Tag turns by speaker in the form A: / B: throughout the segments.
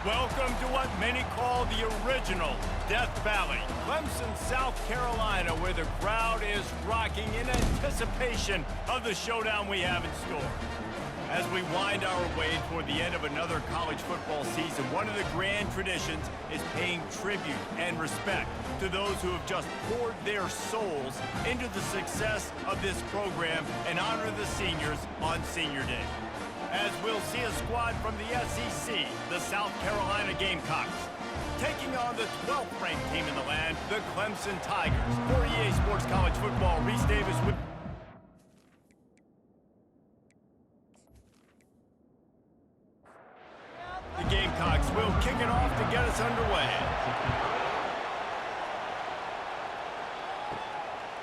A: Welcome to what many call the original Death Valley, Clemson, South Carolina, where the crowd is rocking in anticipation of the showdown we have in store. As we wind our way toward the end of another college football season, one of the grand traditions is paying tribute and respect to those who have just poured their souls into the success of this program and honor the seniors on Senior Day. As we'll see a squad from the SEC, the South Carolina Gamecocks, taking on the 12th ranked team in the land, the Clemson Tigers. For EA Sports College Football, Reese Davis with... The Gamecocks will kick it off to get us underway.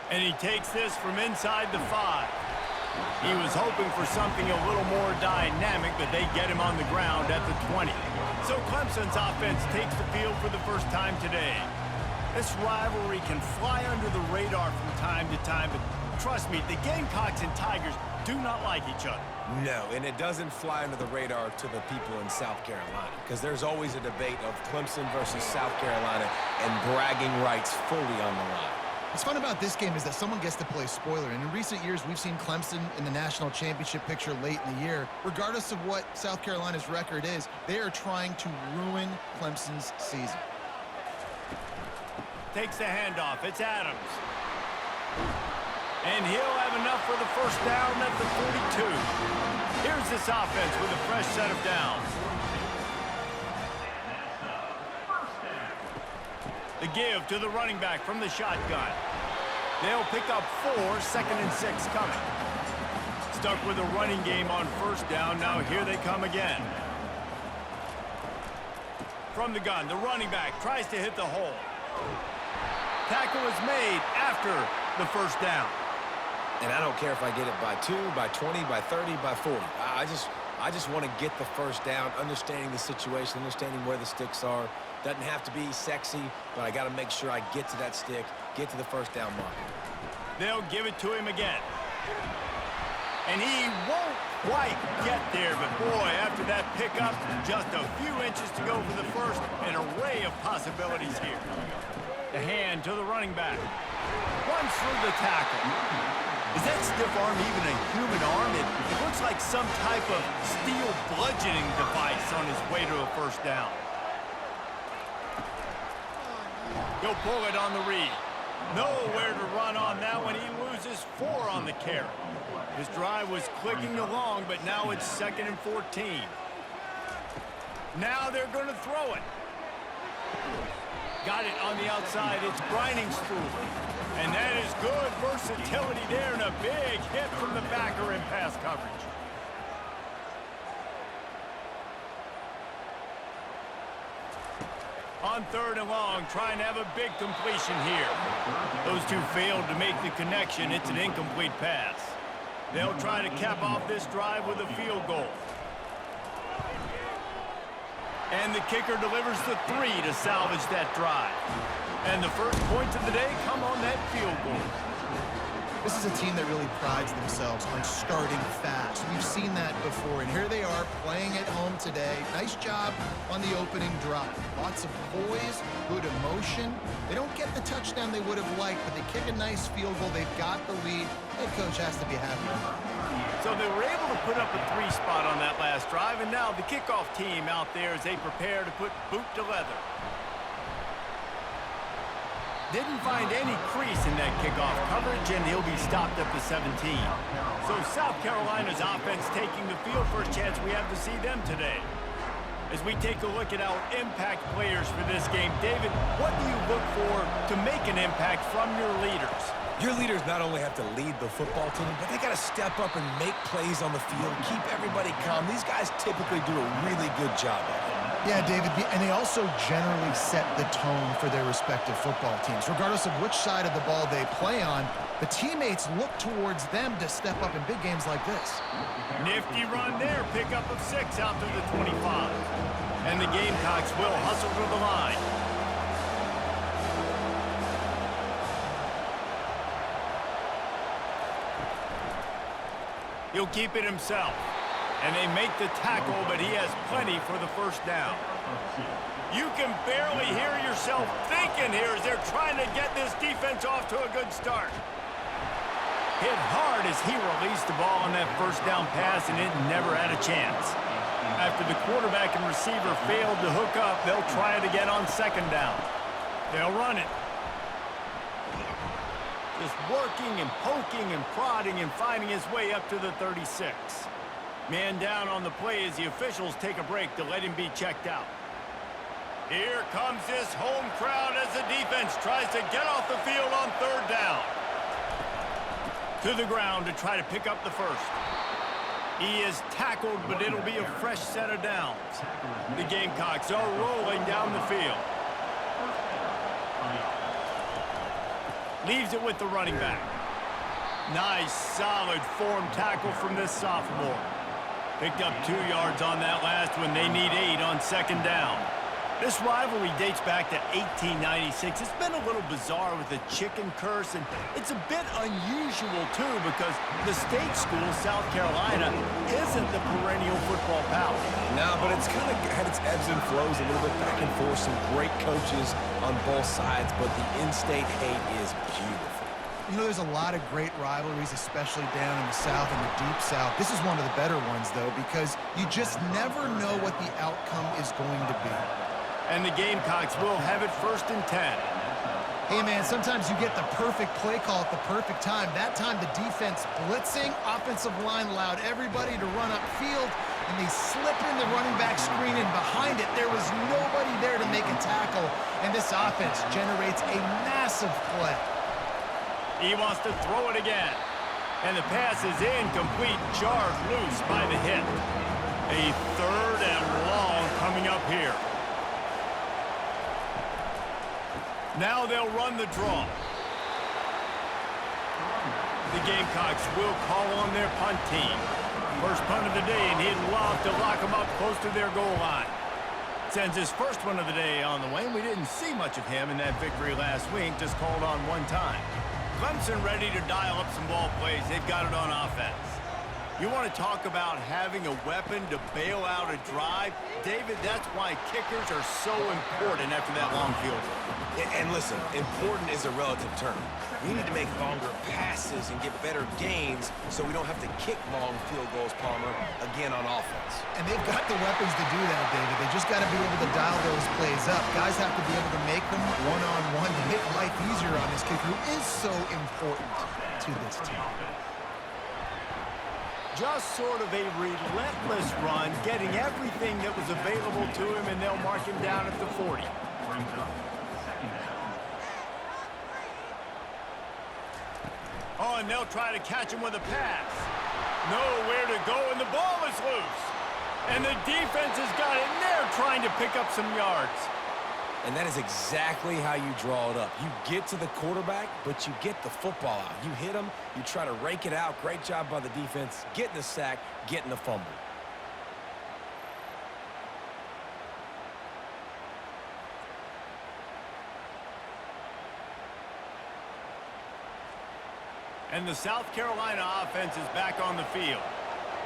A: And he takes this from inside the 5. He was hoping for something a little more dynamic, but they get him on the ground at the 20. So Clemson's offense takes the field for the first time today. This rivalry can fly under the radar from time to time, but trust me, the Gamecocks and Tigers do not like each other.
B: No, and it doesn't fly under the radar to the people in South Carolina, because there's always a debate of Clemson versus South Carolina and bragging rights fully on the line.
C: What's fun about this game is that someone gets to play spoiler, and in recent years we've seen Clemson in the national championship picture late in the year. Regardless of what South Carolina's record is, they are trying to ruin Clemson's season.
A: Takes the handoff. It's Adams. And he'll have enough for the first down at the 42. Here's this offense with a fresh set of downs. The give to the running back from the shotgun. They'll pick up 4, 2nd and 6 coming. Stuck with a running game on first down. Now here they come again. From the gun, the running back tries to hit the hole. Tackle is made after the first down.
B: And I don't care if I get it by 2, by 20, by 30, by 40. I just want to get the first down, understanding the situation, understanding where the sticks are. Doesn't have to be sexy, but I got to make sure I get to that stick, get to the first down mark.
A: They'll give it to him again. And he won't quite get there, but boy, after that pickup, just a few inches to go for the first, an array of possibilities here. The hand to the running back. Runs through the tackle. Is that stiff arm even a human arm? It looks like some type of steel bludgeoning device on his way to a first down. He'll pull it on the read. Nowhere to run on that one. He loses 4 on the carry. His drive was clicking along, but now it's 2nd and 14. Now they're going to throw it. Got it on the outside. It's Briningstool. And that is good versatility there and a big hit from the backer in pass coverage. On 3rd and long, trying to have a big completion here. Those two failed to make the connection. It's an incomplete pass. They'll try to cap off this drive with a field goal. And the kicker delivers the 3 to salvage that drive. And the first points of the day come on that field goal.
C: This is a team that really prides themselves on starting fast. We've seen that before, and here they are playing at home today. Nice job on the opening drive. Lots of poise, good emotion. They don't get the touchdown they would have liked, but they kick a nice field goal. They've got the lead. Head coach has to be happy.
A: So they were able to put up a 3 spot on that last drive, and now the kickoff team out there as they prepare to put boot to leather. Didn't find any crease in that kickoff coverage, and he'll be stopped at the 17. So South Carolina's offense taking the field. First chance we have to see them today. As we take a look at our impact players for this game, David, what do you look for to make an impact from your leaders?
B: Your leaders not only have to lead the football team, but they got to step up and make plays on the field, keep everybody calm. These guys typically do a really good job of it.
C: Yeah, David, and they also generally set the tone for their respective football teams. Regardless of which side of the ball they play on, the teammates look towards them to step up in big games like this.
A: Nifty run there, pickup of 6 out to the 25. And the Gamecocks will hustle to the line. He'll keep it himself. And they make the tackle, but he has plenty for the first down. You can barely hear yourself thinking here as they're trying to get this defense off to a good start. Hit hard as he released the ball on that first down pass, and it never had a chance. After the quarterback and receiver failed to hook up, they'll try it again on second down. They'll run it. Just working and poking and prodding and finding his way up to the 36. Man down on the play as the officials take a break to let him be checked out. Here comes this home crowd as the defense tries to get off the field on third down. To the ground to try to pick up the first. He is tackled, but it'll be a fresh set of downs. The Gamecocks are rolling down the field. Leaves it with the running back. Nice, solid form tackle from this sophomore. Picked up 2 yards on that last one. They need 8 on second down. This rivalry dates back to 1896. It's been a little bizarre with the chicken curse, and it's a bit unusual, too, because the state school, South Carolina, isn't the perennial football power.
B: No, but it's kind of had its ebbs and flows a little bit back and forth. Some great coaches on both sides, but the in-state hate is beautiful.
C: You know, there's a lot of great rivalries, especially down in the South and the Deep South. This is one of the better ones, though, because you just never know what the outcome is going to be.
A: And the Gamecocks will have it 1st and 10.
C: Hey, man, sometimes you get the perfect play call at the perfect time. That time, the defense blitzing, offensive line allowed everybody to run upfield, and they slip in the running back screen, and behind it, there was nobody there to make a tackle, and this offense generates a massive play.
A: He wants to throw it again. And the pass is incomplete, jarred loose by the hit. A 3rd and long coming up here. Now they'll run the draw. The Gamecocks will call on their punt team. First punt of the day, and he'd love to lock them up close to their goal line. Sends his first one of the day on the way, and we didn't see much of him in that victory last week, just called on one time. Clemson ready to dial up some ball plays. They've got it on offense. You want to talk about having a weapon to bail out a drive? David, that's why kickers are so important after that long field goal.
B: And listen, important is a relative term. We need to make longer passes and get better gains so we don't have to kick long field goals, Palmer, again on offense.
C: And they've got the weapons to do that, David. They just got to be able to dial those plays up. Guys have to be able to make them one-on-one to make life easier on this kicker, who is so important to this team.
A: Just sort of a relentless run, getting everything that was available to him, and they'll mark him down at the 40. Oh, and they'll try to catch him with a pass. Nowhere to go, and the ball is loose. And the defense has got it, and they're trying to pick up some yards.
B: And that is exactly how you draw it up. You get to the quarterback, but you get the football out. You hit him, you try to rake it out. Great job by the defense, getting the sack, getting the fumble.
A: And the South Carolina offense is back on the field.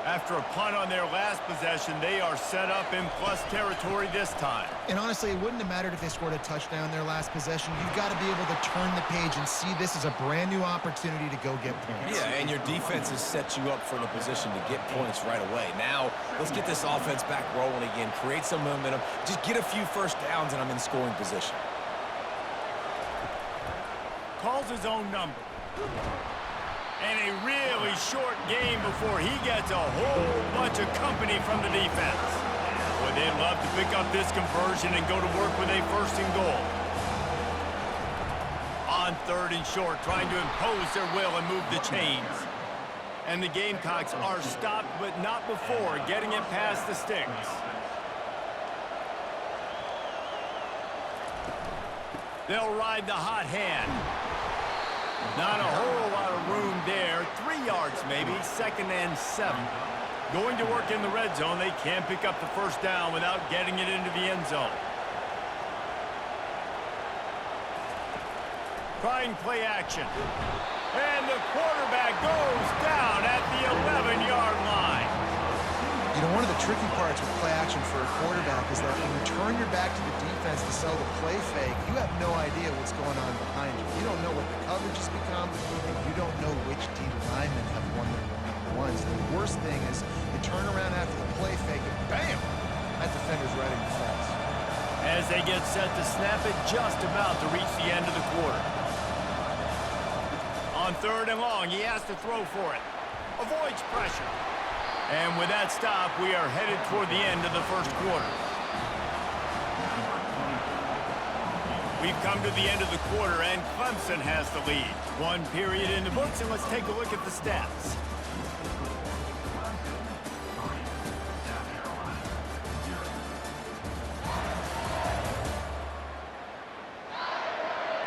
A: After a punt on their last possession, they are set up in plus territory this time.
C: And honestly, it wouldn't have mattered if they scored a touchdown their last possession. You've got to be able to turn the page and see this as a brand new opportunity to go get points.
B: Yeah, and your defense has set you up for the position to get points right away. Now, let's get this offense back rolling again, create some momentum, just get a few first downs, and I'm in scoring position.
A: Calls his own number. And a really short game before he gets a whole bunch of company from the defense. Boy, they'd love to pick up this conversion and go to work with a 1st and goal. On 3rd and short, trying to impose their will and move the chains. And the Gamecocks are stopped, but not before getting it past the sticks. They'll ride the hot hand. Not a whole lot of room there. 3 yards maybe, 2nd and 7. Going to work in the red zone. They can't pick up the first down without getting it into the end zone. Trying play action. And the quarterback goes down at the 11-yard line.
C: You know, one of the tricky parts with play action for a quarterback is that when you turn your back to the defense to sell the play fake, you have no idea what's going on behind you. You don't know what the coverage has become, and you don't know which D linemen have won their one-on-ones. The worst thing is you turn around after the play fake and bam, that defender's right in your face.
A: As they get set to snap it, just about to reach the end of the quarter. On 3rd and long, he has to throw for it. Avoids pressure. And with that stop, we are headed toward the end of the first quarter. We've come to the end of the quarter, and Clemson has the lead. 1 period in the books, and let's take a look at the stats.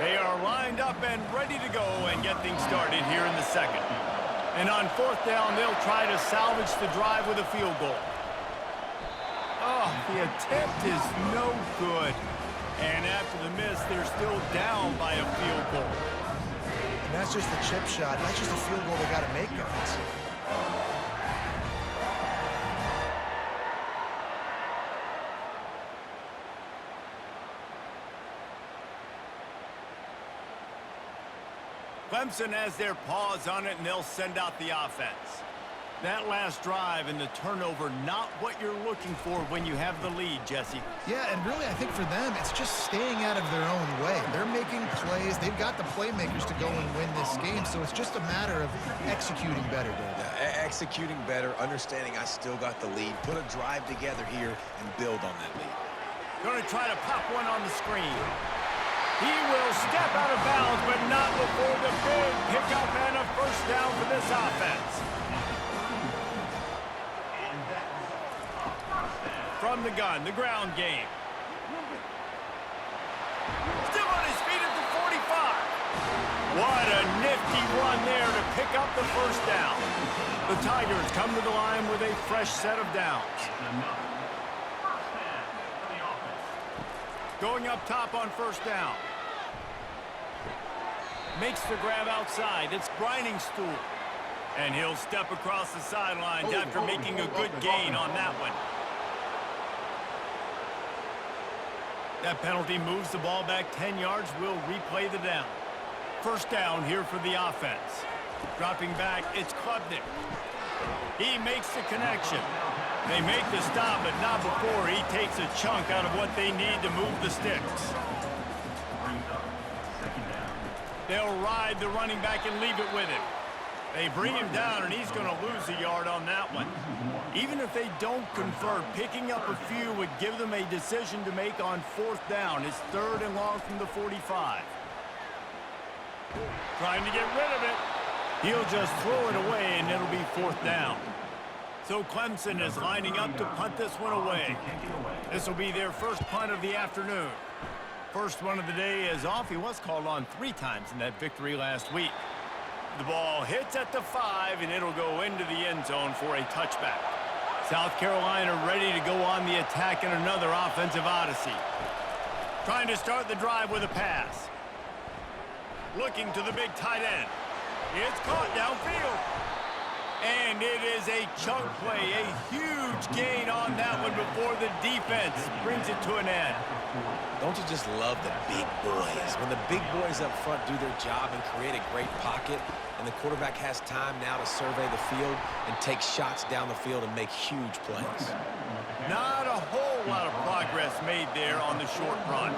A: They are lined up and ready to go and get things started here in the second. And on 4th down, they'll try to salvage the drive with a field goal. Oh, the attempt is no good. And after the miss, they're still down by a field goal.
C: And that's just a chip shot. That's just a field goal they got to make, guys.
A: Clemson has their paws on it, and they'll send out the offense. That last drive and the turnover, not what you're looking for when you have the lead, Jesse.
C: Yeah, and really, I think for them, it's just staying out of their own way. They're making plays. They've got the playmakers to go and win this game, so it's just a matter of executing better, Dave.
B: Executing better, understanding I still got the lead. Put a drive together here and build on that lead.
A: Going to try to pop one on the screen. He will step out of bounds, but not before the big pickup and a first down for this offense. From the gun, the ground game. Still on his feet at the 45. What a nifty run there to pick up the first down. The Tigers come to the line with a fresh set of downs. Going up top on first down. Makes the grab outside. It's Stool. And he'll step across the sidelines after making a good gain on that one. That penalty moves the ball back 10 yards. We'll replay the down. First down here for the offense. Dropping back, it's Klubnik. He makes the connection. They make the stop, but not before he takes a chunk out of what they need to move the sticks. They'll ride the running back and leave it with him. They bring him down, and he's going to lose a yard on that one. Even if they don't convert, picking up a few would give them a decision to make on 4th down. It's 3rd and long from the 45. Trying to get rid of it. He'll just throw it away, and it'll be 4th down. So Clemson is lining up to punt this one away. This will be their first punt of the afternoon. First one of the day is off. He was called on 3 times in that victory last week. The ball hits at the 5, and it'll go into the end zone for a touchback. South Carolina ready to go on the attack in another offensive odyssey. Trying to start the drive with a pass. Looking to the big tight end. It's caught downfield. And it is a chunk play, a huge gain on that one before the defense brings it to an end.
B: Don't you just love the big boys? When the big boys up front do their job and create a great pocket, and the quarterback has time now to survey the field and take shots down the field and make huge plays.
A: Not a whole lot of progress made there on the short run.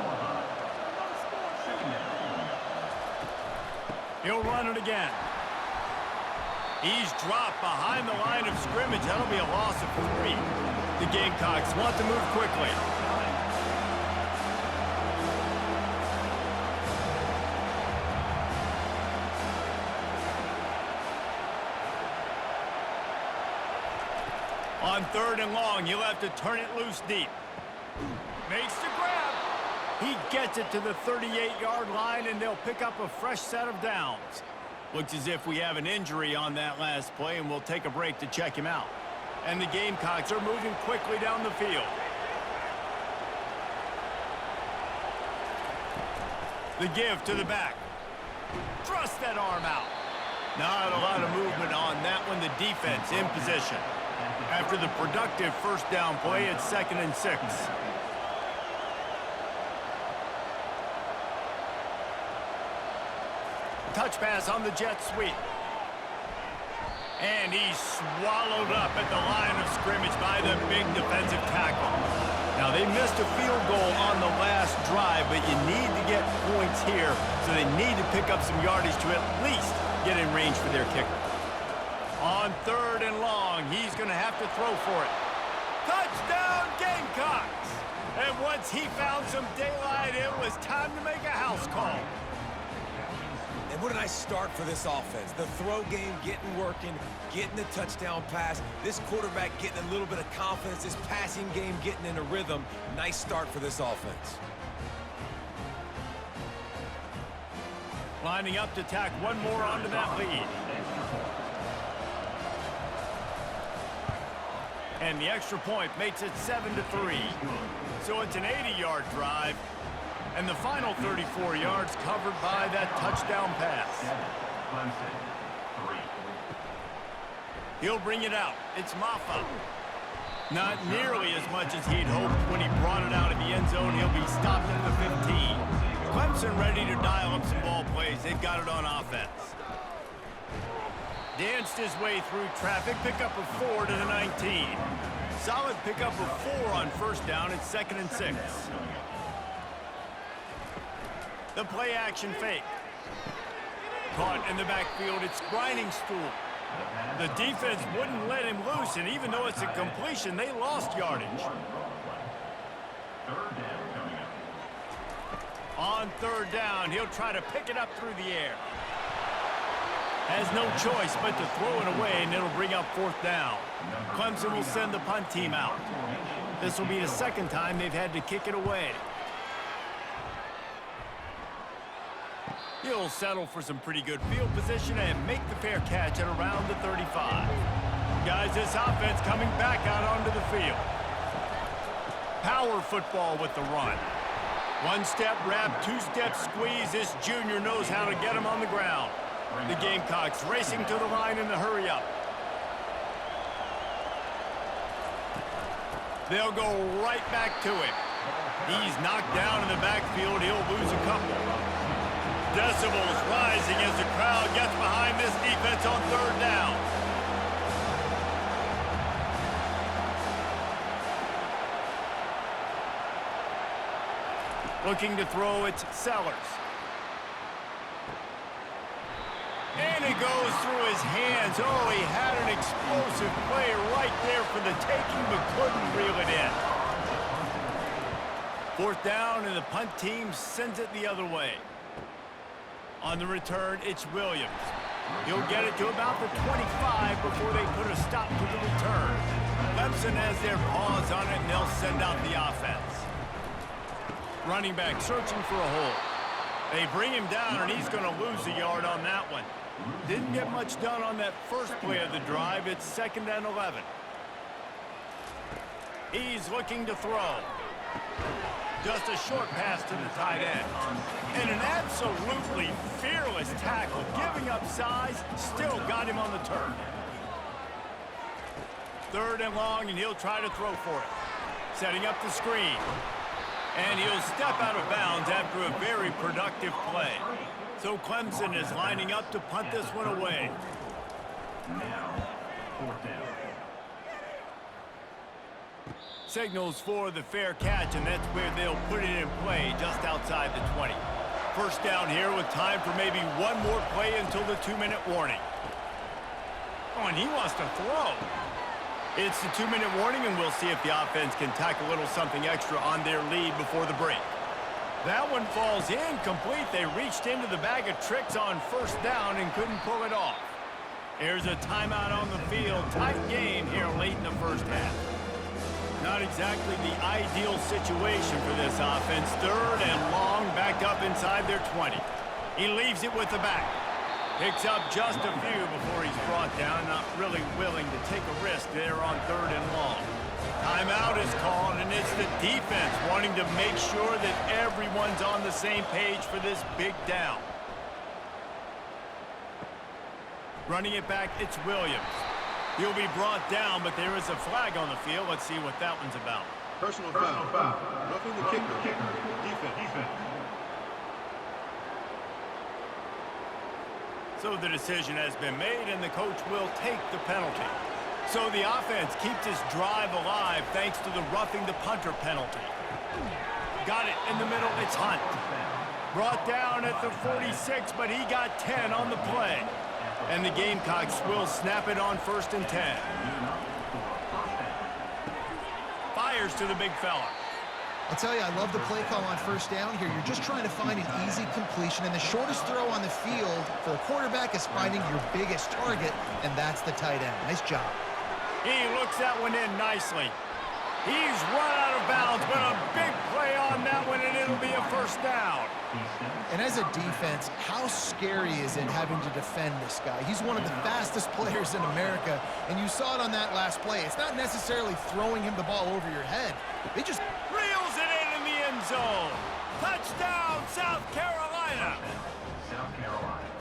A: He'll run it again. He's dropped behind the line of scrimmage. That'll be a loss of 3. The Gamecocks want to move quickly. On 3rd and long, he'll have to turn it loose deep. Makes the grab. He gets it to the 38-yard line, and they'll pick up a fresh set of downs. Looks as if we have an injury on that last play, and we'll take a break to check him out. And the Gamecocks are moving quickly down the field. The give to the back. Thrust that arm out. Not a lot of movement on that one. The defense in position. After the productive first down play, it's 2nd and 6. Touch pass on the jet sweep. And he's swallowed up at the line of scrimmage by the big defensive tackle. Now, they missed a field goal on the last drive, but you need to get points here, so they need to pick up some yardage to at least get in range for their kicker. On 3rd and long, he's going to have to throw for it. Touchdown, Gamecocks! And once he found some daylight, it was time to make a house call.
B: And what a nice start for this offense. The throw game getting working, getting the touchdown pass. This quarterback getting a little bit of confidence. This passing game getting in a rhythm. Nice start for this offense.
A: Lining up to tack one more onto that lead. And the extra point makes it 7-3. So it's an 80-yard drive. And the final 34 yards covered by that touchdown pass. He'll bring it out. It's Maffa. Not nearly as much as he'd hoped when he brought it out of the end zone. He'll be stopped at the 15. Clemson ready to dial up some ball plays. They've got it on offense. Danced his way through traffic. Pickup of 4 to the 19. Solid pickup of 4 on first down. It's 2nd and 6. The play action fake. Caught in the backfield, it's Grinding Stool. The defense wouldn't let him loose, and even though it's a completion, they lost yardage. On 3rd down, he'll try to pick it up through the air. Has no choice but to throw it away, and it'll bring up 4th down. Clemson will send the punt team out. This will be the 2nd time they've had to kick it away. He'll settle for some pretty good field position and make the fair catch at around the 35. Guys, this offense coming back out onto the field. Power football with the run. One-step wrap, two-step squeeze. This junior knows how to get him on the ground. The Gamecocks racing to the line in the hurry-up. They'll go right back to him. He's knocked down in the backfield. He'll lose a couple. Decibels rising as the crowd gets behind this defense on 3rd down. Looking to throw, it's Sellers. And it goes through his hands. Oh, he had an explosive play right there for the taking, but couldn't reel it in. 4th down, and the punt team sends it the other way. On the return, it's Williams. He'll get it to about the 25 before they put a stop to the return. Clemson has their paws on it, and they'll send out the offense. Running back searching for a hole. They bring him down, and he's going to lose a yard on that one. Didn't get much done on that first play of the drive. It's 2nd and 11. He's looking to throw. Just a short pass to the tight end. And an absolutely fearless tackle, giving up size, still got him on the turf. 3rd and long, and he'll try to throw for it. Setting up the screen. And he'll step out of bounds after a very productive play. So Clemson is lining up to punt this one away.
D: Now, 4th down.
A: Signals for the fair catch, and that's where they'll put it in play just outside the 20. First down here with time for maybe one more play until the 2-minute warning. Oh, and he wants to throw. It's the 2-minute warning, and we'll see if the offense can tack a little something extra on their lead before the break. That one falls incomplete. They reached into the bag of tricks on first down and couldn't pull it off. Here's a timeout on the field. Tight game here late in the first half. Not exactly the ideal situation for this offense. 3rd and long, backed up inside their 20. He leaves it with the back. Picks up just a few before he's brought down. Not really willing to take a risk there on 3rd and long. Timeout is called, and it's the defense wanting to make sure that everyone's on the same page for this big down. Running it back, it's Williams. He'll be brought down, but there is a flag on the field. Let's see what that one's about.
E: Personal foul. Roughing the kicker. Defense.
A: So the decision has been made, and the coach will take the penalty. So the offense keeps its drive alive thanks to the roughing the punter penalty. Got it in the middle. It's Hunt. Brought down at the 46, but he got 10 on the play. And the Gamecocks will snap it on 1st and 10. Fires to the big fella.
C: I'll tell you, I love the play call on 1st down here. You're just trying to find an easy completion, and the shortest throw on the field for the quarterback is finding your biggest target, and that's the tight end. Nice job.
A: He looks that one in nicely. He's run out of bounds, but a big play on that one, and it'll be a 1st down.
C: And as a defense, how scary is it having to defend this guy? He's one of the fastest players in America, and you saw it on that last play. It's not necessarily throwing him the ball over your head. They just
A: reels it in the end zone. Touchdown, South Carolina.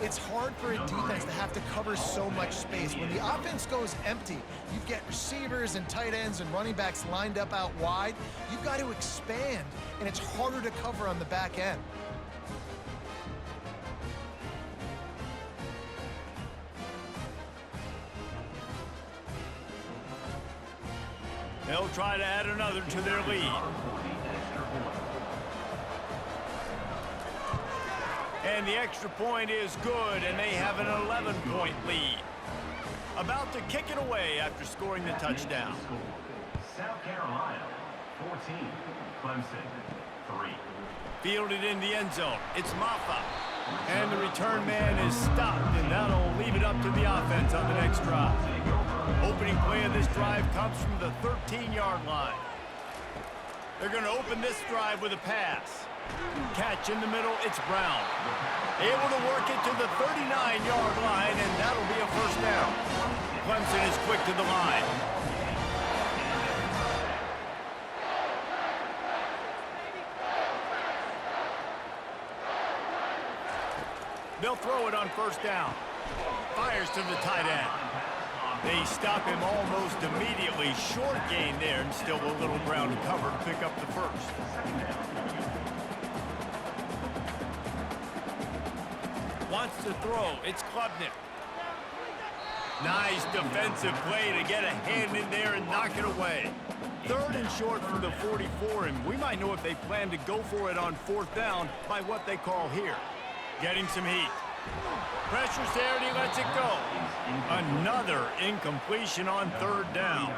C: It's hard for a defense to have to cover so much space. When the offense goes empty, you get receivers and tight ends and running backs lined up out wide. You've got to expand, and it's harder to cover on the back end.
A: They'll try to add another to their lead. And the extra point is good, and they have an 11-point lead. About to kick it away after scoring the touchdown.
D: South Carolina, 14. Clemson, 3.
A: Fielded in the end zone. It's Maffa. And the return man is stopped, and that'll leave it up to the offense on the next drive. Opening play of this drive comes from the 13-yard line. They're going to open this drive with a pass. Catch in the middle, it's Brown. Able to work it to the 39-yard line, and that'll be a 1st down. Clemson is quick to the line. They'll throw it on 1st down. Fires to the tight end. They stop him almost immediately. Short gain there, and still a little ground to cover to pick up the 1st. Wants to throw. It's Klubnik. Nice defensive play to get a hand in there and knock it away. 3rd and short from the 44, and we might know if they plan to go for it on 4th down by what they call here. Getting some heat. Pressure's there, and he lets it go. Another incompletion on 3rd down.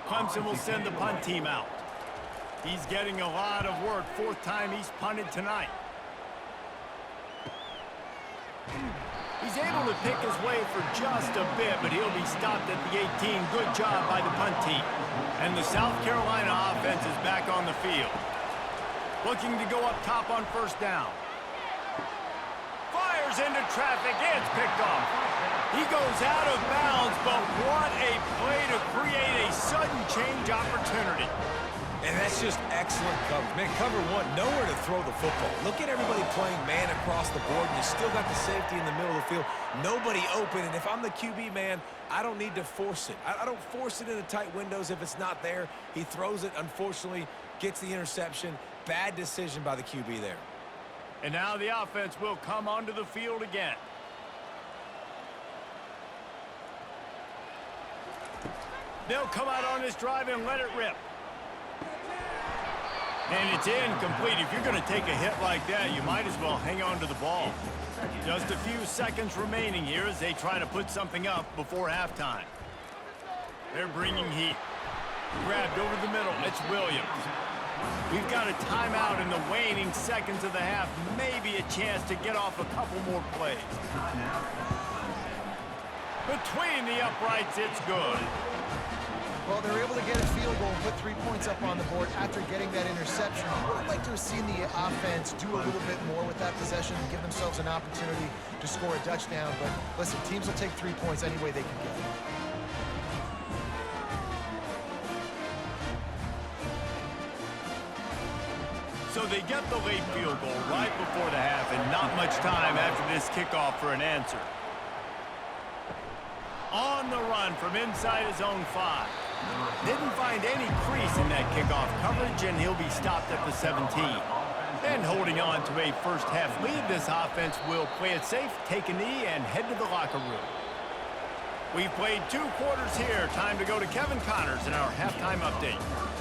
A: Clemson will send the punt team out. He's getting a lot of work. 4th time he's punted tonight. He's able to pick his way for just a bit, but he'll be stopped at the 18. Good job by the punt team. And the South Carolina offense is back on the field. Looking to go up top on 1st down. Fires into traffic. It's picked off. He goes out of bounds, but what a play to create a sudden change opportunity.
B: And that's just excellent coverage. Man, cover one, nowhere to throw the football. Look at everybody playing man across the board, and you still got the safety in the middle of the field. Nobody open, and if I'm the QB, man, I don't need to force it. I don't force it into tight windows if it's not there. He throws it, unfortunately, gets the interception. Bad decision by the QB there.
A: And now the offense will come onto the field again. They'll come out on this drive and let it rip. And it's incomplete. If you're going to take a hit like that, you might as well hang on to the ball. Just a few seconds remaining here as they try to put something up before halftime. They're bringing heat. Grabbed over the middle. It's Williams. We've got a timeout in the waning seconds of the half. Maybe a chance to get off a couple more plays. Between the uprights, it's good.
C: Well, they're able to get a field goal and put 3 points up on the board after getting that interception. I would like to have seen the offense do a little bit more with that possession and give themselves an opportunity to score a touchdown. But listen, teams will take 3 points any way they can get.
A: So they get the late field goal right before the half, and not much time after this kickoff for an answer. On the run from inside his own 5. Didn't find any crease in that kickoff coverage, and he'll be stopped at the 17. And holding on to a first-half lead, this offense will play it safe, take a knee, and head to the locker room. We've played 2 quarters here. Time to go to Kevin Connors in our halftime update.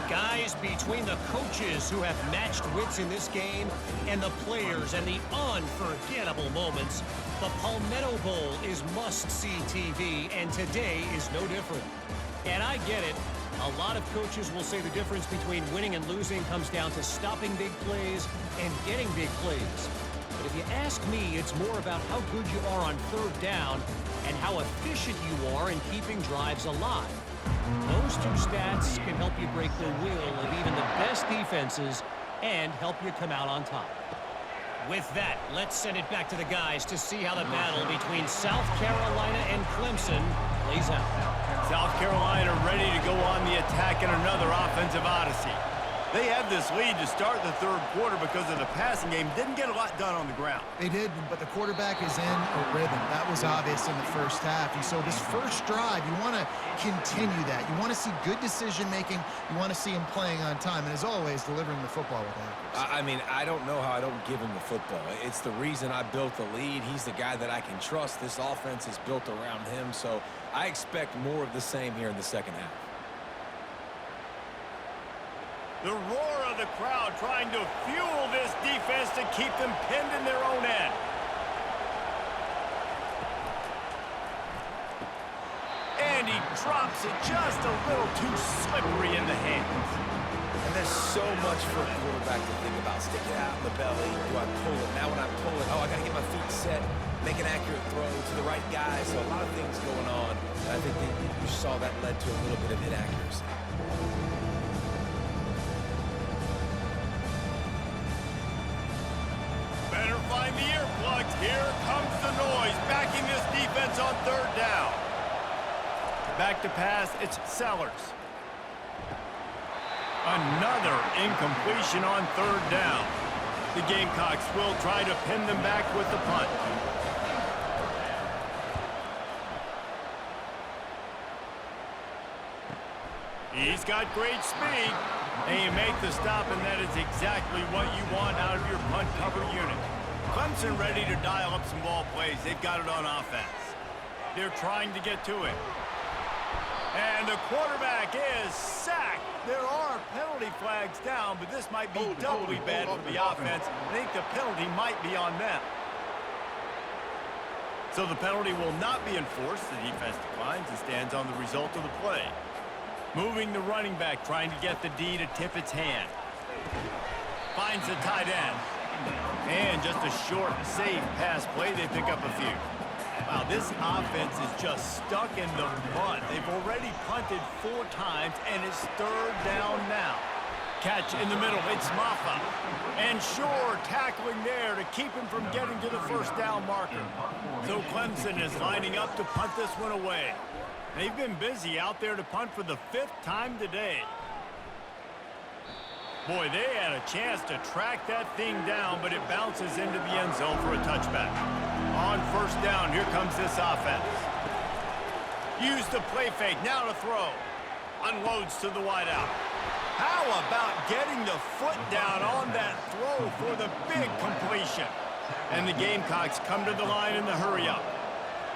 F: Guys, between the coaches who have matched wits in this game and the players and the unforgettable moments, the Palmetto Bowl is must-see TV, and today is no different. And I get it. A lot of coaches will say the difference between winning and losing comes down to stopping big plays and getting big plays. But if you ask me, it's more about how good you are on 3rd down and how efficient you are in keeping drives alive. Those 2 stats can help you break the will of even the best defenses and help you come out on top. With that, let's send it back to the guys to see how the battle between South Carolina and Clemson plays out.
A: South Carolina ready to go on the attack in another offensive odyssey. They had this lead to start the 3rd quarter because of the passing game. Didn't get a lot done on the ground.
C: They did, but the quarterback is in a rhythm. That was obvious in the first half. And so this first drive, you want to continue that. You want to see good decision-making. You want to see him playing on time. And as always, delivering the football with accuracy.
B: I mean, I don't know how I don't give him the football. It's the reason I built the lead. He's the guy that I can trust. This offense is built around him. So I expect more of the same here in the second half.
A: The roar of the crowd trying to fuel this defense to keep them pinned in their own end. And he drops it just a little too slippery in the hands.
B: And there's so much for a quarterback to think about. Stick it out in the belly. Do I pull it? Now when I pull it, I got to get my feet set, make an accurate throw to the right guy. So a lot of things going on. And I think that you saw that led to a little bit of inaccuracy.
A: Find the earplugs. Here comes the noise, backing this defense on 3rd down. Back to pass, it's Sellers. Another incompletion on 3rd down. The Gamecocks will try to pin them back with the punt. He's got great speed. And you make the stop, and that is exactly what you want out of your punt cover unit. Clemson ready to dial up some ball plays. They've got it on offense. They're trying to get to it. And the quarterback is sacked. There are penalty flags down, but this might be doubly bad for the offense. I think the penalty might be on them. So the penalty will not be enforced. The defense declines and stands on the result of the play. Moving the running back, trying to get the D to tip its hand. Finds the tight end. And just a short, safe pass play. They pick up a few. Wow, this offense is just stuck in the mud. They've already punted 4 times, and it's 3rd down now. Catch in the middle. It's Maffa. And Shore tackling there to keep him from getting to the 1st down marker. So Clemson is lining up to punt this one away. They've been busy out there to punt for the 5th time today. Boy, they had a chance to track that thing down, but it bounces into the end zone for a touchback. On 1st down, here comes this offense. Use the play fake, now to throw. Unloads to the wideout. How about getting the foot down on that throw for the big completion? And the Gamecocks come to the line in the hurry-up.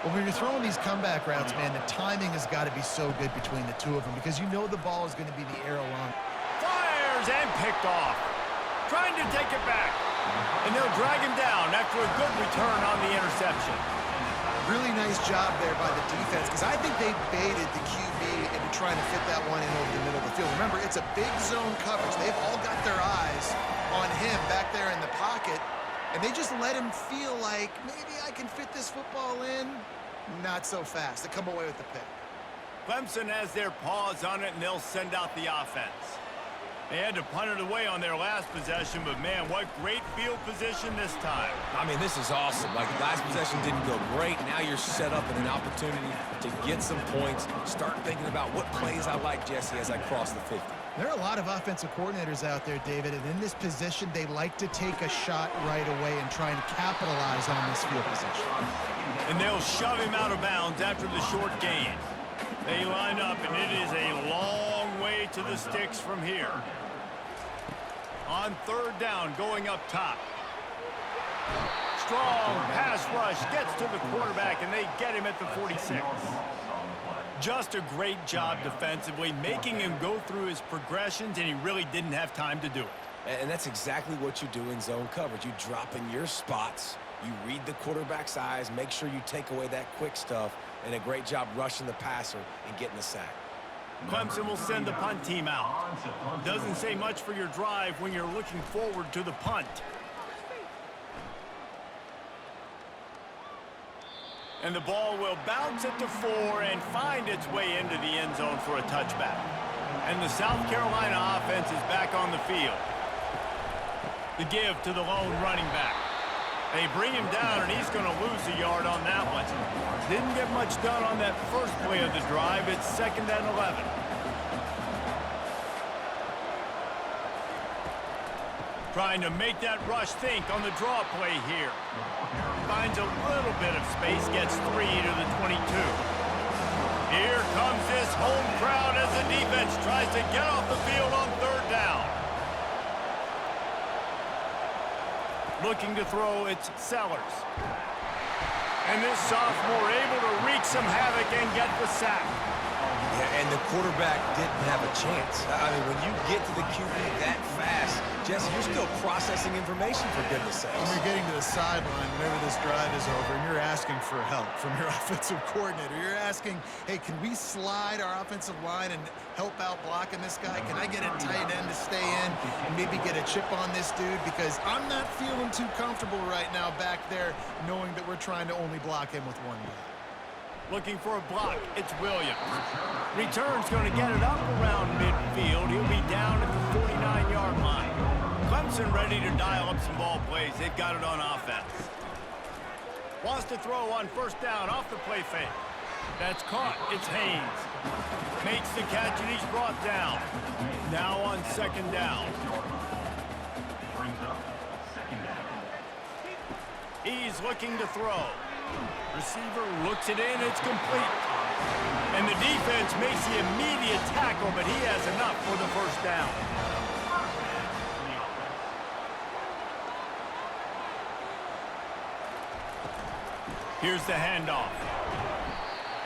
C: Well, when you're throwing these comeback routes, man, the timing has got to be so good between the 2 of them because you know the ball is going to be the air along.
A: Fires and picked off. Trying to take it back. And they'll drag him down after a good return on the interception.
C: Really nice job there by the defense because I think they baited the QB into trying to fit that one in over the middle of the field. Remember, it's a big zone coverage. They've all got their eyes on him back there in the pocket. And they just let him feel like, maybe I can fit this football in. Not so fast. They come away with the pick.
A: Clemson has their paws on it, and they'll send out the offense. They had to punt it away on their last possession, but, man, what great field position this time.
B: I mean, this is awesome. Like, the last possession didn't go great. Now you're set up with an opportunity to get some points. Start thinking about what plays I like, Jesse, as I cross the 50.
C: There are a lot of offensive coordinators out there, David, and in this position, they like to take a shot right away and try and capitalize on this field position.
A: And they'll shove him out of bounds after the short gain. They line up, and it is a long way to the sticks from here. On third down, going up top. Strong pass rush gets to the quarterback, and they get him at the 46. Just a great job defensively, making him go through his progressions, and he really didn't have time to do it.
B: And that's exactly what you do in zone coverage. You drop in your spots, you read the quarterback's eyes, make sure you take away that quick stuff, and a great job rushing the passer and getting the sack.
A: Clemson will send the punt team out. Doesn't say much for your drive when you're looking forward to the punt. And the ball will bounce at the 4 and find its way into the end zone for a touchback. And the South Carolina offense is back on the field. The give to the lone running back. They bring him down, and he's going to lose a yard on that one. Didn't get much done on that first play of the drive. It's 2nd and 11. Trying to make that rush think on the draw play here. Finds a little bit of space, gets 3 to the 22. Here comes this home crowd as the defense tries to get off the field on third down. Looking to throw, it's Sellers. And this sophomore able to wreak some havoc and get the sack.
B: Yeah, and the quarterback didn't have a chance. I mean, when you get to the QB that fast, Jesse, you're still processing information, for goodness sakes.
C: When you're getting to the sideline, whenever this drive is over, and you're asking for help from your offensive coordinator, you're asking, hey, can we slide our offensive line and help out blocking this guy? Can I get a tight end to stay in and maybe get a chip on this dude? Because I'm not feeling too comfortable right now back there knowing that we're trying to only block him with one guy.
A: Looking for a block, it's Williams. Return's going to get it up around midfield. He'll be down at the 49-yard line. Clemson ready to dial up some ball plays. They've got it on offense. Wants to throw on first down off the play fake. That's caught. It's Haynes. Makes the catch, and he's brought down. Now on 2nd down. He's looking to throw. Receiver looks it in. It's complete. And the defense makes the immediate tackle, but he has enough for the first down. Here's the handoff.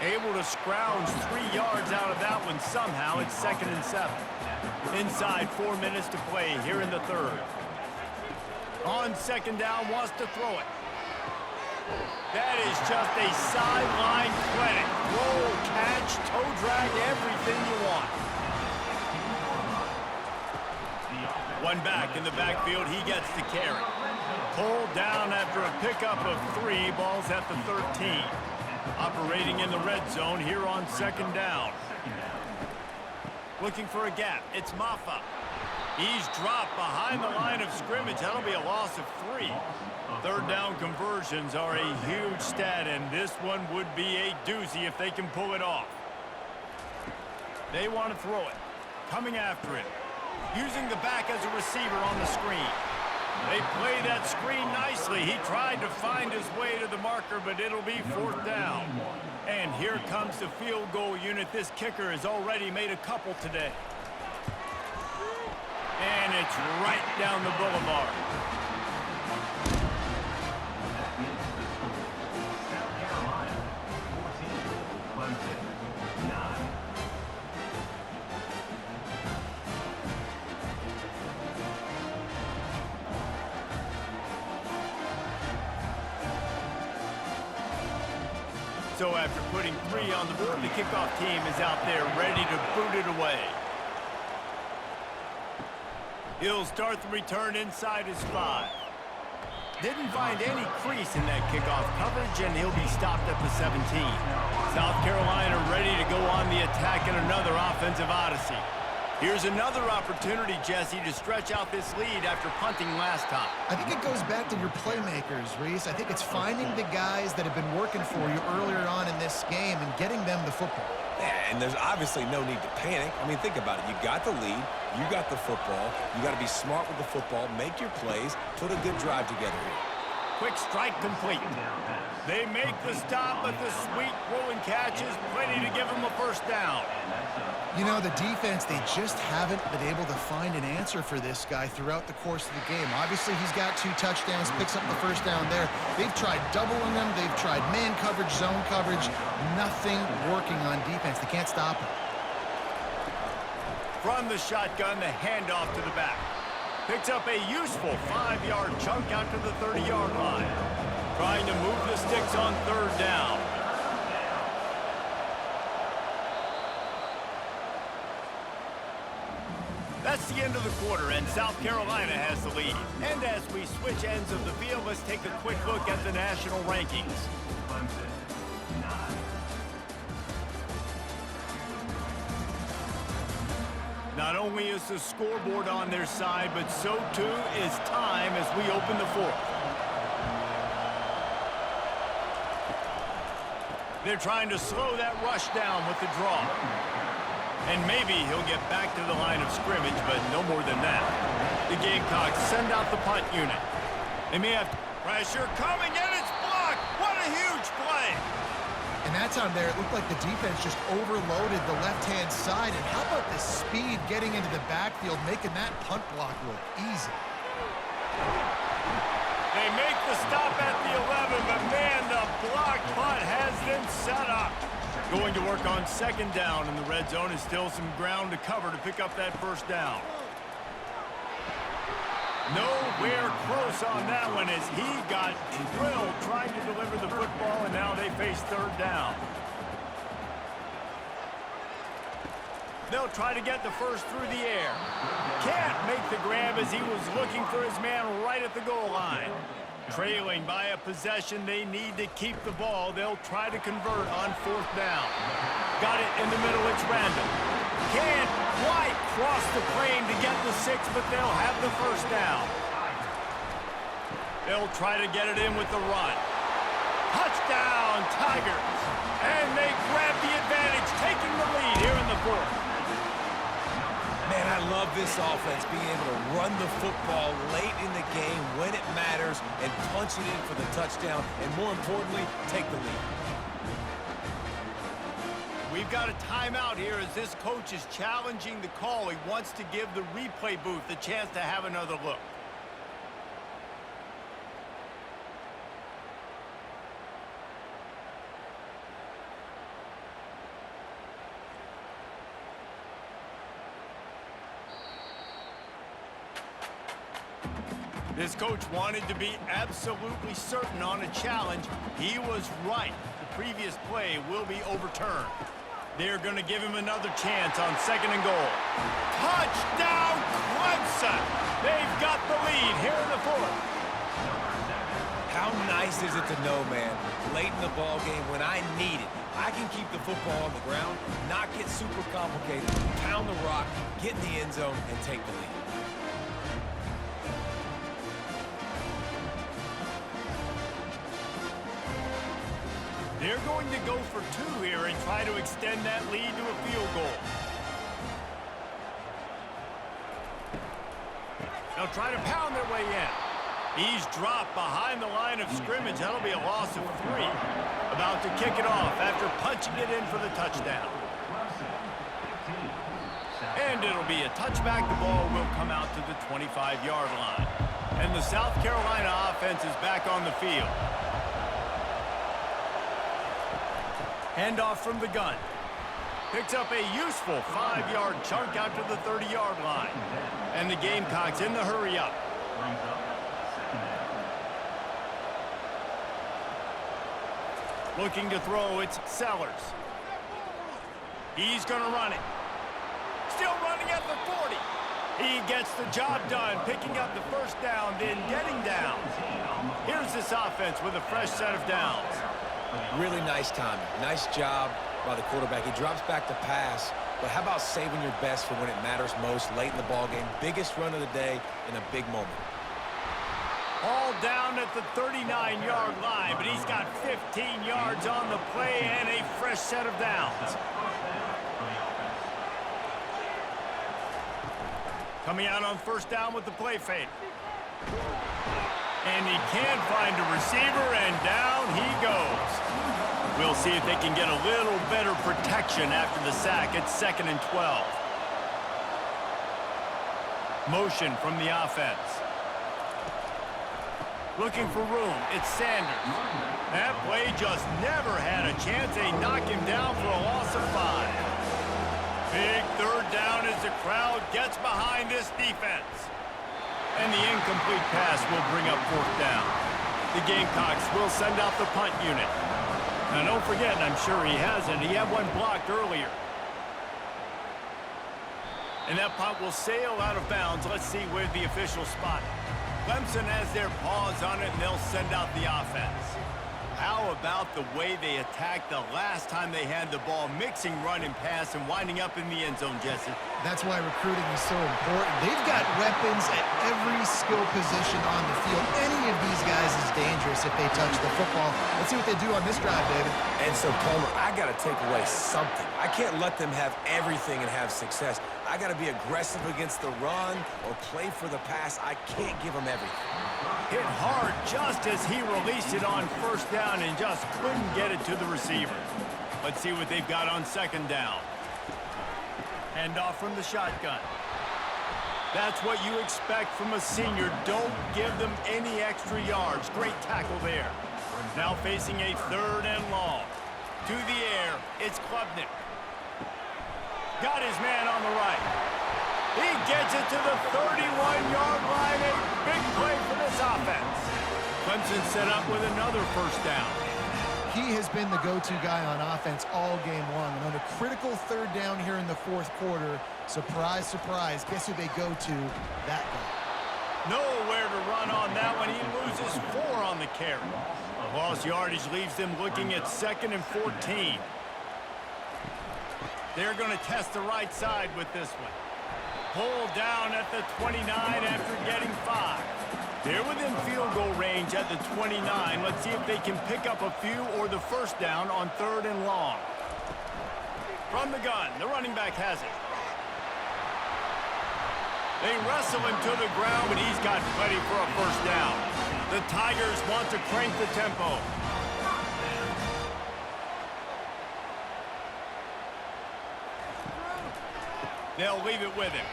A: Able to scrounge 3 yards out of that one somehow. It's 2nd and 7. Inside 4 minutes to play here in the third. On 2nd down, wants to throw it. That is just a sideline clinic. Roll, catch, toe drag, everything you want. One back in the backfield, he gets the carry. Pulled down after a pickup of 3, balls at the 13. Operating in the red zone here on 2nd down. Looking for a gap, it's Maffa. He's dropped behind the line of scrimmage. That'll be a loss of 3. Third down conversions are a huge stat, and this one would be a doozy if they can pull it off. They want to throw it. Coming after it. Using the back as a receiver on the screen. They play that screen nicely. He tried to find his way to the marker, but it'll be 4th down. And here comes the field goal unit. This kicker has already made a couple today. And it's right down the boulevard. So after putting 3 on the board, the kickoff team is out there ready to boot it away. He'll start the return inside his 5. Didn't find any crease in that kickoff coverage, and he'll be stopped at the 17. South Carolina ready to go on the attack in another offensive odyssey. Here's another opportunity, Jesse, to stretch out this lead after punting last time.
C: I think it goes back to your playmakers, Reese. I think it's finding the guys that have been working for you earlier on in this game and getting them the football.
B: Yeah, and there's obviously no need to panic. I mean, think about it. You got the lead. You got the football. You got to be smart with the football, make your plays, put a good drive together here.
A: Quick strike complete. They make the stop, but the sweet throw and catch is plenty to give them a first down.
C: You know, the defense, they just haven't been able to find an answer for this guy throughout the course of the game. Obviously, he's got 2 touchdowns, picks up the first down there. They've tried doubling him. They've tried man coverage, zone coverage. Nothing working on defense. They can't stop him.
A: From the shotgun, the handoff to the back. Picks up a useful 5-yard chunk out to the 30-yard line. Trying to move the sticks on third down. That's the end of the quarter, and South Carolina has the lead. And as we switch ends of the field, let's take a quick look at the national rankings.
D: Clemson, 9.
A: Not only is the scoreboard on their side, but so too is time as we open the fourth. They're trying to slow that rush down with the draw. And maybe he'll get back to the line of scrimmage, but no more than that. The Gamecocks send out the punt unit. They may have pressure coming, and it's blocked. What a huge play.
C: And that time there, it looked like the defense just overloaded the left-hand side. And how about the speed getting into the backfield, making that punt block look easy?
A: They make the stop at the 11, but man, the block punt has them set up. Going to work on second down, and the red zone is still some ground to cover to pick up that first down. Nowhere close on that one as he got drilled trying to deliver the football, and now they face third down. They'll try to get the first through the air. Can't make the grab as he was looking for his man right at the goal line. Trailing by a possession, they need to keep the ball. They'll try to convert on fourth down. Got it in the middle, it's random. Can't quite cross the plane to get the 6, but they'll have the first down. They'll try to get it in with the run. Touchdown, Tigers! And they grab the advantage, taking the lead here in the fourth.
B: Man, I love this offense, being able to run the football late in the game when it matters and punch it in for the touchdown, and more importantly, take the lead.
A: We've got a timeout here as this coach is challenging the call. He wants to give the replay booth a chance to have another look. This coach wanted to be absolutely certain on a challenge. He was right. The previous play will be overturned. They're going to give him another chance on second and goal. Touchdown, Clemson! They've got the lead here in the fourth.
B: How nice is it to know, man, late in the ball game when I need it, I can keep the football on the ground, not get super complicated, pound the rock, get in the end zone, and take the lead.
A: They're going to go for 2 here and try to extend that lead to a field goal. They'll try to pound their way in. He's dropped behind the line of scrimmage. That'll be a loss of 3. About to kick it off after punching it in for the touchdown. And it'll be a touchback. The ball will come out to the 25-yard line. And the South Carolina offense is back on the field. Handoff from the gun. Picks up a useful 5-yard chunk out to the 30-yard line. And the Gamecocks in the hurry up. Looking to throw, it's Sellers. He's going to run it. Still running at the 40. He gets the job done, picking up the first down, then getting down. Here's this offense with a fresh set of downs.
B: Really nice timing. Nice job by the quarterback. He drops back to pass, but how about saving your best for when it matters most late in the ballgame? Biggest run of the day in a big moment.
A: All down at the 39-yard line, but he's got 15 yards on the play and a fresh set of downs. Coming out on first down with the play fake. And he can't find a receiver, and down he goes. We'll see if they can get a little better protection after the sack. It's 2nd and 12. Motion from the offense. Looking for room. It's Sanders. That play just never had a chance. They knock him down for a loss of 5. Big 3rd down as the crowd gets behind this defense. And the incomplete pass will bring up 4th down. The Gamecocks will send out the punt unit. Now don't forget, and I'm sure he hasn't, he had one blocked earlier. And that punt will sail out of bounds. Let's see where the official spot it. Clemson has their paws on it, and they'll send out the offense. How about the way they attacked the last time they had the ball, mixing run and pass and winding up in the end zone, Jesse?
C: That's why recruiting is so important. They've got weapons at every skill position on the field. Any of these guys is dangerous if they touch the football. Let's see what they do on this drive, David.
B: And so, Palmer, I got to take away something. I can't let them have everything and have success. I got to be aggressive against the run or play for the pass. I can't give them everything.
A: Hit hard just as he released it on 1st down and just couldn't get it to the receiver. Let's see what they've got on 2nd down. Hand off from the shotgun. That's what you expect from a senior. Don't give them any extra yards. Great tackle there. Now facing a 3rd and long. To the air, it's Klubnik. Got his man on the right. He gets it to the 31-yard line. A big play for this offense. Clemson set up with another 1st down.
C: He has been the go-to guy on offense all game long. And on a critical 3rd down here in the 4th quarter, surprise, surprise, guess who they go to? That guy.
A: Nowhere to run on that one. He loses 4 on the carry. The lost yardage leaves them looking at 2nd and 14. They're going to test the right side with this one. Pulled down at the 29 after getting 5. They're within field goal range at the 29. Let's see if they can pick up a few or the 1st down on 3rd and long. From the gun, the running back has it. They wrestle him to the ground, but he's got plenty for a 1st down. The Tigers want to crank the tempo. They'll leave it with him.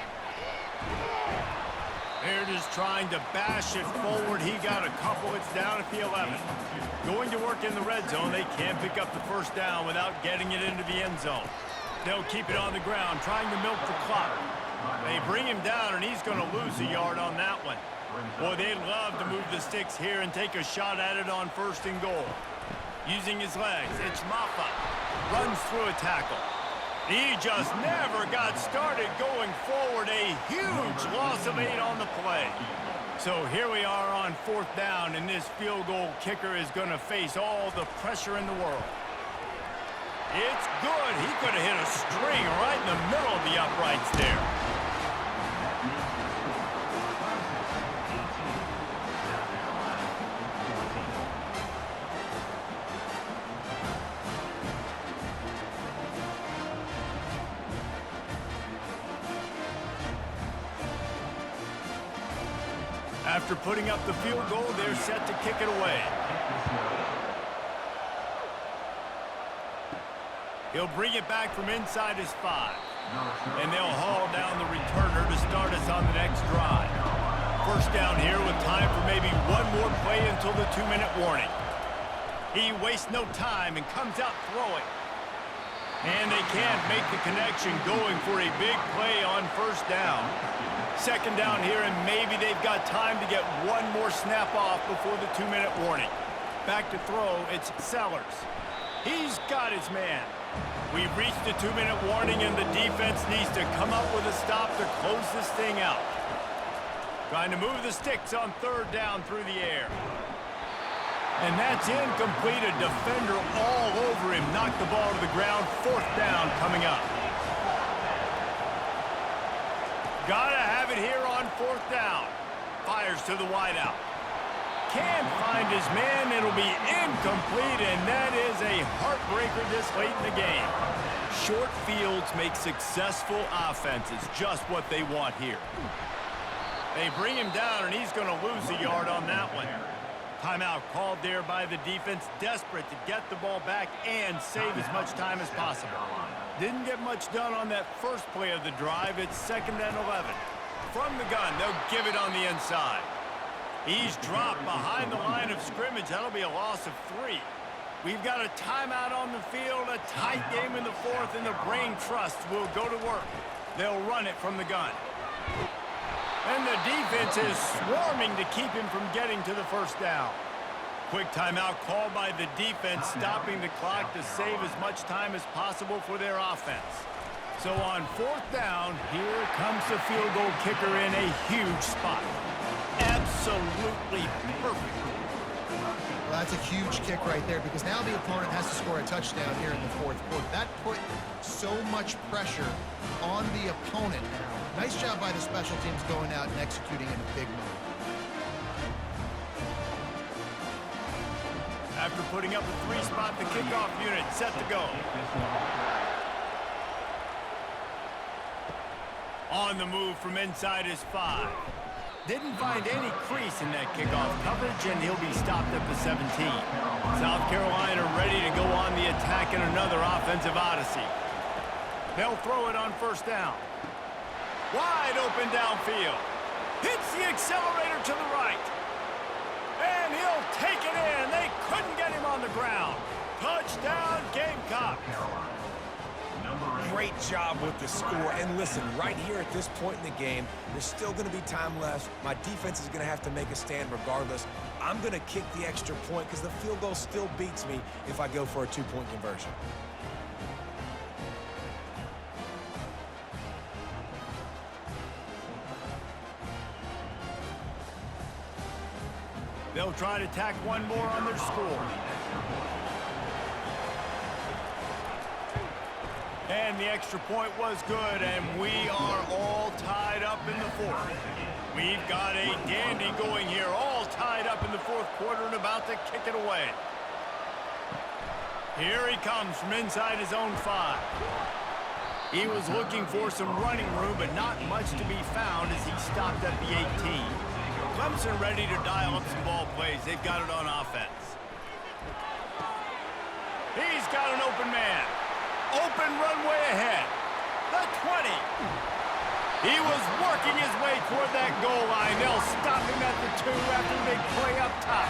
A: They're just trying to bash it forward. He got a couple. It's down at the 11. Going to work in the red zone. They can't pick up the 1st down without getting it into the end zone. They'll keep it on the ground, trying to milk the clock. They bring him down, and he's going to lose a yard on that one. Boy, they'd love to move the sticks here and take a shot at it on 1st and goal. Using his legs, it's Maffa. Runs through a tackle. He just never got started going forward. A huge loss of 8 on the play. So here we are on 4th down, and this field goal kicker is going to face all the pressure in the world. It's good. He could have hit a string right in the middle of the uprights there. After putting up the field goal, they're set to kick it away. He'll bring it back from inside his 5. And they'll haul down the returner to start us on the next drive. 1st down here with time for maybe one more play until the 2-minute warning. He wastes no time and comes out throwing. And they can't make the connection, going for a big play on 1st down. 2nd down here, and maybe they've got time to get one more snap off before the 2-minute warning. Back to throw, it's Sellers. He's got his man. We've reached the 2-minute warning, and the defense needs to come up with a stop to close this thing out. Trying to move the sticks on 3rd down through the air. And that's incomplete. A defender all over him. Knocked the ball to the ground. 4th down coming up. Gotta have it here on 4th down. Fires to the wideout. Can't find his man. It'll be incomplete, and that is a heartbreaker this late in the game. Short fields make successful offenses. Just what they want here. They bring him down, and he's going to lose a yard on that one. Timeout called there by the defense, desperate to get the ball back and save as much time as possible. Didn't get much done on that first play of the drive. It's 2nd and 11. From the gun, they'll give it on the inside. He's dropped behind the line of scrimmage. That'll be a loss of 3. We've got a timeout on the field, a tight game in the 4th, and the brain trust will go to work. They'll run it from the gun. And the defense is swarming to keep him from getting to the first down. Quick timeout called by the defense, stopping the clock to save as much time as possible for their offense. So on 4th down, here comes the field goal kicker in a huge spot. Absolutely perfect.
C: Well, that's a huge kick right there because now the opponent has to score a touchdown here in the 4th quarter. That put so much pressure on the opponent now. Nice job by the special teams going out and executing in a big moment.
A: After putting up a 3-spot, the kickoff unit set to go. On the move from inside his 5. Didn't find any crease in that kickoff coverage, and he'll be stopped at the 17. South Carolina ready to go on the attack in another offensive odyssey. They'll throw it on 1st down. Wide open downfield. Hits the accelerator to the right. And he'll take it in. They couldn't get him on the ground. Touchdown, Gamecocks.
B: Great job with the score. And listen, right here at this point in the game, there's still going to be time left. My defense is going to have to make a stand regardless. I'm going to kick the extra point because the field goal still beats me if I go for a 2-point conversion.
A: They'll try to tack one more on their score. And the extra point was good, and we are all tied up in the 4th. We've got a dandy going here, all tied up in the 4th quarter and about to kick it away. Here he comes from inside his own 5. He was looking for some running room, but not much to be found as he stopped at the 18. Clemson ready to dial up some ball plays. They've got it on offense. He's got an open man. Open runway ahead. The 20. He was working his way toward that goal line. They'll stop him at the 2 after the big play up top.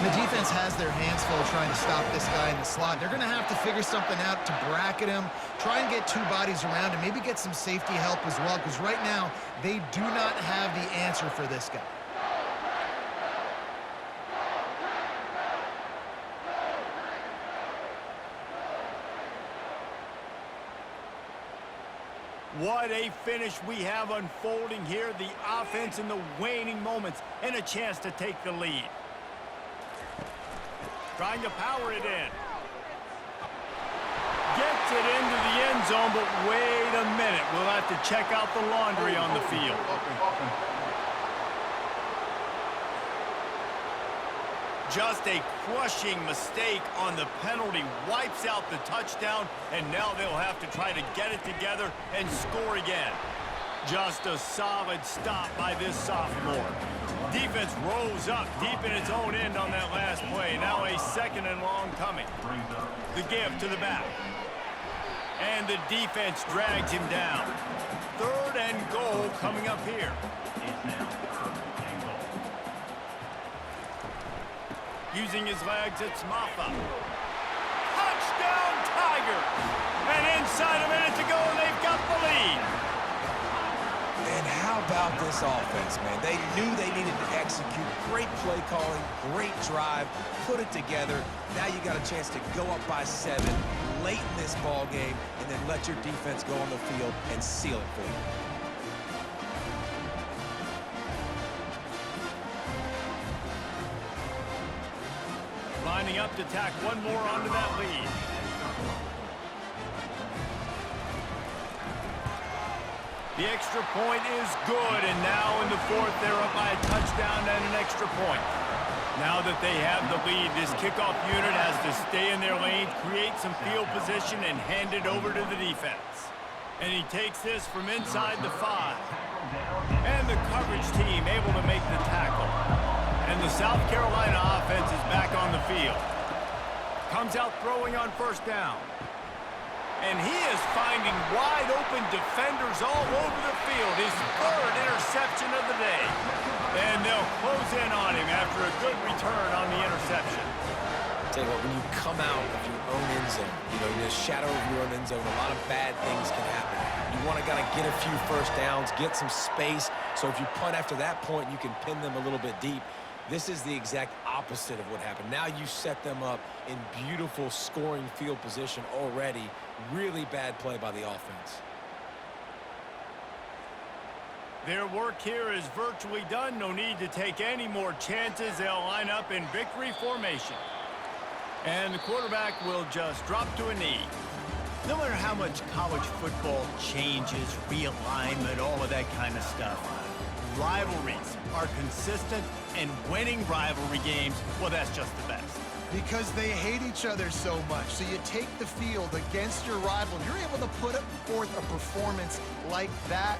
C: The defense has their hands full trying to stop this guy in the slot. They're going to have to figure something out to bracket him, try and get 2 bodies around him, maybe get some safety help as well, because right now they do not have the answer for this guy.
A: What a finish we have unfolding here. The offense in the waning moments and a chance to take the lead. Trying to power it in. Gets it into the end zone, but wait a minute. We'll have to check out the laundry on the field. Just a crushing mistake on the penalty. Wipes out the touchdown, and now they'll have to try to get it together and score again. Just a solid stop by this sophomore. Defense rose up deep in its own end on that last play. Now a 2nd and long coming. The give to the back. And the defense drags him down. 3rd and goal coming up here. Using his legs, it's Maffa. Touchdown, Tigers! And inside a minute to go, and they've got the lead.
B: And how about this offense, man? They knew they needed to execute. Great play calling, great drive, put it together. Now you got a chance to go up by 7 late in this ball game and then let your defense go on the field and seal it for you.
A: Lining up to tack one more onto that lead. The extra point is good, and now in the 4th, they're up by a touchdown and an extra point. Now that they have the lead, this kickoff unit has to stay in their lane, create some field position, and hand it over to the defense. And he takes this from inside the 5. And the coverage team able to make the tackle. And the South Carolina offense is back on the field. Comes out throwing on first down. And he is finding wide open defenders all over the field. His 3rd interception of the day. And they'll close in on him after a good return on the interception.
B: Tell you what, when you come out of your own end zone, in the shadow of your own end zone, a lot of bad things can happen. You want to get a few first downs, get some space, so if you punt after that point, you can pin them a little bit deep. This is the exact opposite of what happened. Now you set them up in beautiful scoring field position already. Really bad play by the offense.
A: Their work here is virtually done. No need to take any more chances. They'll line up in victory formation. And the quarterback will just drop to a knee. No matter how much college football changes, realignment, all of that kind of stuff, rivalries are consistent, and winning rivalry games, well, that's just the best.
C: Because they hate each other so much. So you take the field against your rival. You're able to put forth a performance like that.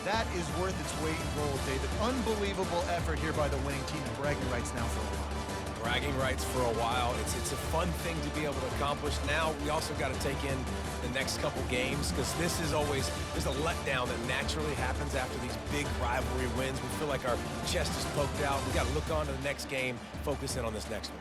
C: That is worth its weight in gold, David. Unbelievable effort here by the winning team, and bragging rights now for a while.
B: Bragging rights for a while. It's a fun thing to be able to accomplish. Now we also got to take in the next couple games, because this is always, there's a letdown that naturally happens after these big rivalry wins. We feel like our chest is poked out. We got to look on to the next game, focus in on this next one.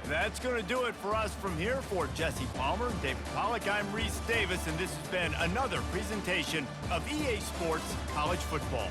A: That's going to do it for us from here. For Jesse Palmer, David Pollack, I'm Reese Davis, and this has been another presentation of EA Sports College Football.